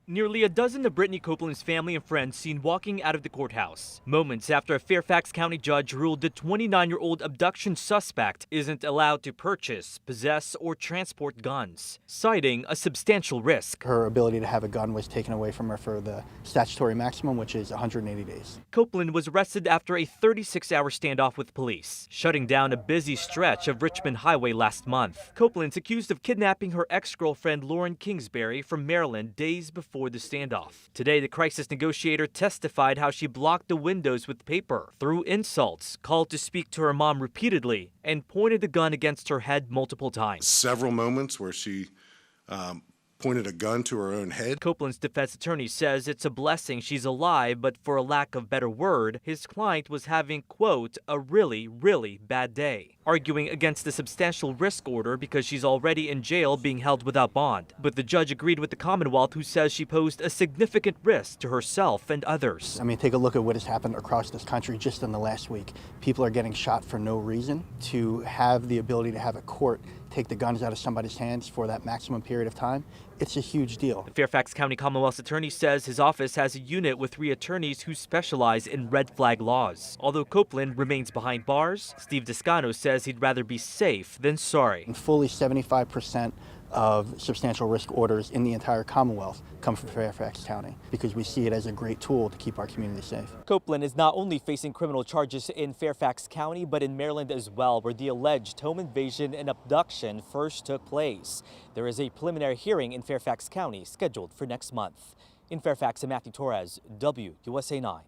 Nearly a dozen of Brittany Coplin's family and friends seen walking out of the courthouse, moments after a Fairfax County judge ruled the 29-year-old abduction suspect isn't allowed to purchase, possess, or transport guns, citing a substantial risk. Her ability to have a gun was taken away from her for the statutory maximum, which is 180 days. Copeland was arrested after a 36-hour standoff with police, shutting down a busy stretch of Richmond Highway last month. Copeland's accused of kidnapping her ex-girlfriend Lauren Kingsbury from Maryland days before the standoff. Today, the crisis negotiator testified how she blocked the windows with paper, threw insults, called to speak to her mom repeatedly, and pointed a gun against her head multiple times. Several moments where she pointed a gun to her own head. Copeland's defense attorney says it's a blessing she's alive, but for a lack of better word, his client was having, quote, a really, really bad day, arguing against the substantial risk order because she's already in jail being held without bond. But the judge agreed with the Commonwealth, who says she posed a significant risk to herself and others. I mean, take a look at what has happened across this country just in the last week. People are getting shot for no reason. To have the ability to have a court take the guns out of somebody's hands for that maximum period of time, it's a huge deal. The Fairfax County Commonwealth's attorney says his office has a unit with 3 attorneys who specialize in red flag laws. Although Copeland remains behind bars, Steve Descano says he'd rather be safe than sorry. And fully 75% of substantial risk orders in the entire Commonwealth come from Fairfax County because we see it as a great tool to keep our community safe. Copeland is not only facing criminal charges in Fairfax County, but in Maryland as well, where the alleged home invasion and abduction first took place. There is a preliminary hearing in Fairfax County scheduled for next month. In Fairfax, I'm Matthew Torres, WUSA 9.